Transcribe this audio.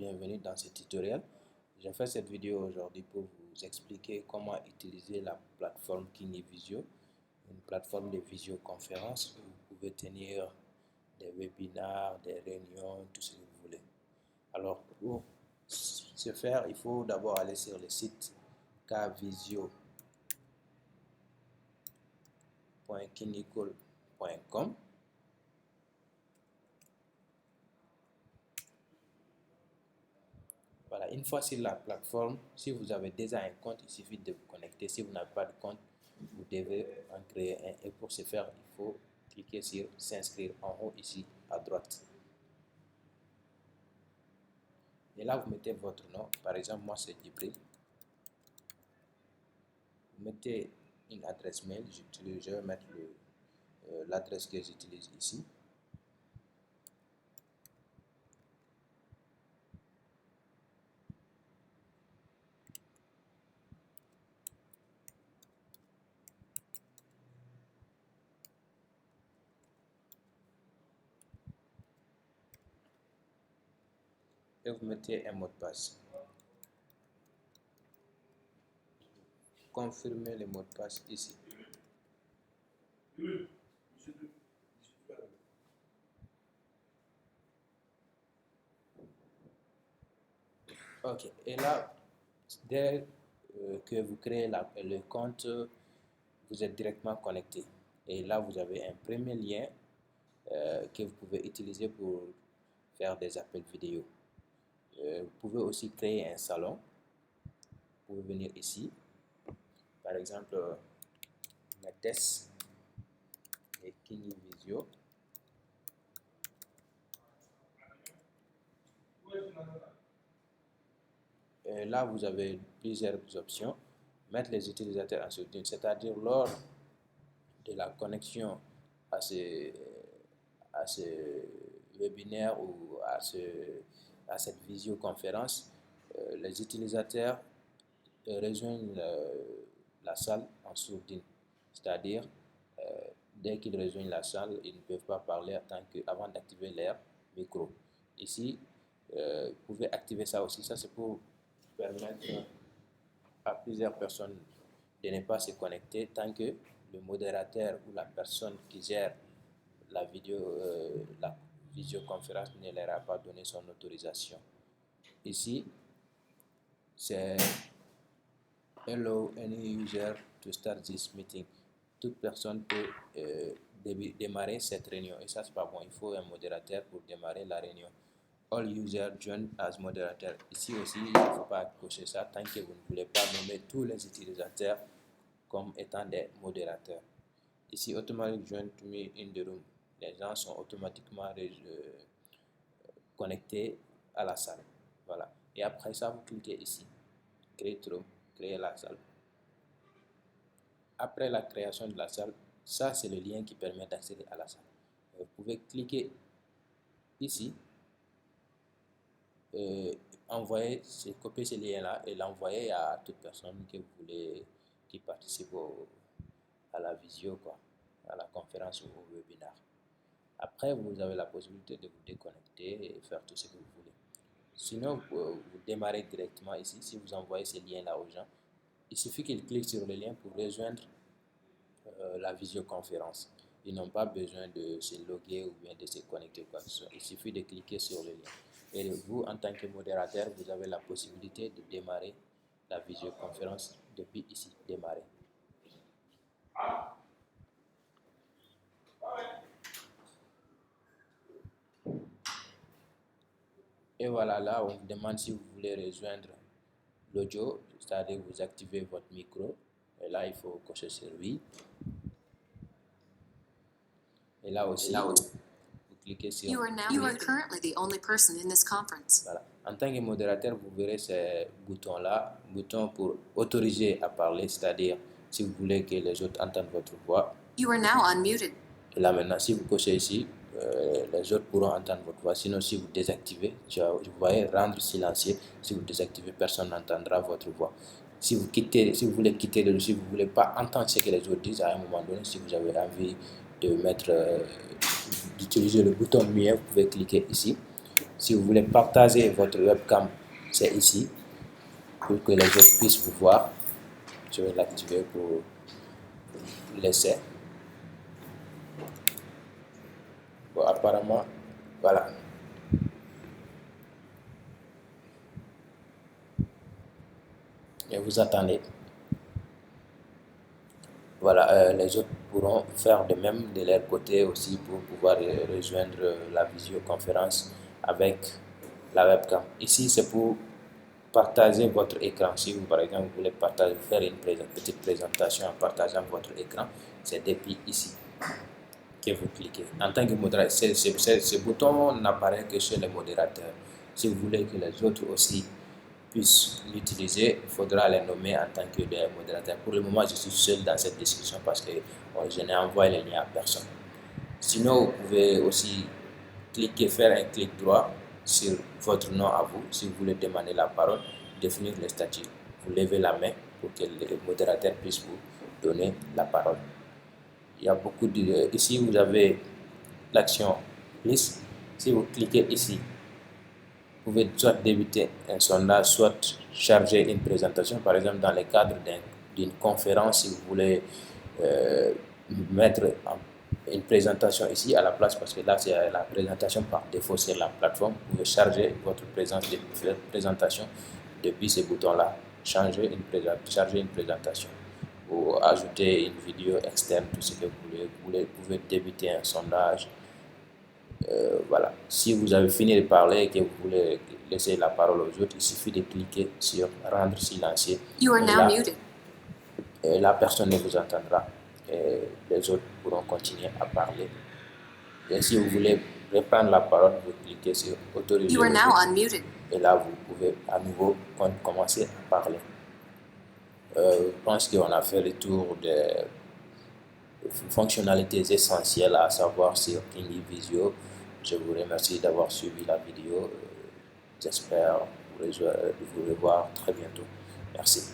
Bienvenue dans ce tutoriel. J'ai fait cette vidéo aujourd'hui pour vous expliquer comment utiliser la plateforme Kinivisio, une plateforme de visioconférence où vous pouvez tenir des webinaires, des réunions, tout ce que vous voulez. Alors pour ce faire, il faut d'abord aller sur le site kvisio.kinicol.com. Voilà, une fois sur la plateforme, si vous avez déjà un compte, il suffit de vous connecter. Si vous n'avez pas de compte, vous devez en créer un. Et pour ce faire, il faut cliquer sur s'inscrire en haut ici à droite. Et là, vous mettez votre nom. Par exemple, moi c'est Djibril. Vous mettez une adresse mail. Je vais mettre l'adresse que j'utilise ici. Et vous mettez un mot de passe. Confirmez le mot de passe ici. Ok, et là, dès que vous créez le compte, vous êtes directement connecté. Et là, vous avez un premier lien que vous pouvez utiliser pour faire des appels vidéo. Vous pouvez aussi créer un salon. Vous pouvez venir ici. Par exemple, Metes et Kinivisio. Là, vous avez plusieurs options. Mettre les utilisateurs en sourdine, c'est-à-dire lors de la connexion à ce webinaire ou à cette visioconférence, les utilisateurs rejoignent la salle en sourdine, c'est-à-dire dès qu'ils rejoignent la salle, ils ne peuvent pas parler avant d'activer leur micro. Ici, vous pouvez activer ça aussi. Ça, c'est pour permettre à plusieurs personnes de ne pas se connecter tant que le modérateur ou la personne qui gère la visioconférence ne leur a pas donné son autorisation. Ici, c'est Hello any user to start this meeting. Toute personne peut démarrer cette réunion. Et ça, c'est pas bon. Il faut un modérateur pour démarrer la réunion. All users join as moderator. Ici aussi, il ne faut pas cocher ça tant que vous ne voulez pas nommer tous les utilisateurs comme étant des modérateurs. Ici, automatic join to me in the room. Les gens sont automatiquement connectés à la salle. Voilà. Et après ça, vous cliquez ici. Create room, créer la salle. Après la création de la salle, ça c'est le lien qui permet d'accéder à la salle. Vous pouvez cliquer ici, copier ce lien là et l'envoyer à toute personne que vous voulez qui participe à la visio, à la conférence ou au webinaire. Après, vous avez la possibilité de vous déconnecter et faire tout ce que vous voulez. Sinon, vous démarrez directement ici. Si vous envoyez ce lien là aux gens, il suffit qu'ils cliquent sur le lien pour rejoindre la visioconférence. Ils n'ont pas besoin de se loguer ou bien de se connecter quoi que ce soit. Il suffit de cliquer sur le lien. Et vous, en tant que modérateur, vous avez la possibilité de démarrer la visioconférence depuis ici, démarrer. Et voilà, là, on vous demande si vous voulez rejoindre l'audio, c'est-à-dire vous activez votre micro. Et là, il faut cocher sur oui. Et là aussi, vous cliquez sur You are currently the only person in this conference. Voilà. En tant que modérateur, vous verrez ces boutons-là, bouton pour autoriser à parler, c'est-à-dire si vous voulez que les autres entendent votre voix. You are now unmuted. Et là maintenant, si vous cochez ici, les autres pourront entendre votre voix. Sinon, si vous désactivez, vous voyez rendre silencieux. Si vous désactivez, personne n'entendra votre voix. Si vous voulez quitter le si vous ne voulez pas entendre ce que les autres disent à un moment donné, si vous avez envie de d'utiliser le bouton mute, vous pouvez cliquer ici. Si vous voulez partager votre webcam, c'est ici pour que les autres puissent vous voir. Je vais l'activer pour laisser. Bon, apparemment, voilà. Et vous attendez. Voilà, les autres pourront faire de même de leur côté aussi pour pouvoir rejoindre la visioconférence avec la webcam. Ici, c'est pour partager votre écran. Si vous, par exemple, vous voulez partager, faire une petite présentation en partageant votre écran, c'est depuis ici que vous cliquez. En tant que modérateur, ce bouton n'apparaît que chez les modérateurs. Si vous voulez que les autres aussi puissent l'utiliser, il faudra les nommer en tant que des modérateurs. Pour le moment, je suis seul dans cette discussion parce que je n'ai envoyé le lien à personne. Sinon, vous pouvez aussi faire un clic droit sur votre nom à vous. Si vous voulez demander la parole, définir le statut. Vous levez la main pour que le modérateur puisse vous donner la parole. Il y a beaucoup de... Ici, vous avez l'action liste. Si vous cliquez ici, vous pouvez soit débuter un sondage, soit charger une présentation. Par exemple, dans le cadre d'une conférence, si vous voulez mettre une présentation ici à la place, parce que là, c'est la présentation par défaut sur la plateforme. Vous pouvez charger votre présentation depuis ce bouton-là. Charger une présentation. Ou ajouter une vidéo externe, tout ce que vous voulez. Vous pouvez débuter un sondage. Voilà. Si vous avez fini de parler et que vous voulez laisser la parole aux autres, il suffit de cliquer sur rendre silencieux. You are now muted. La personne ne vous entendra et les autres pourront continuer à parler. Et si vous voulez reprendre la parole, vous cliquez sur autoriser. You are now unmuted. Et là, vous pouvez à nouveau commencer à parler. Je pense qu'on a fait le tour des fonctionnalités essentielles à savoir sur Kingi Visio. Je vous remercie d'avoir suivi la vidéo. J'espère vous revoir très bientôt. Merci.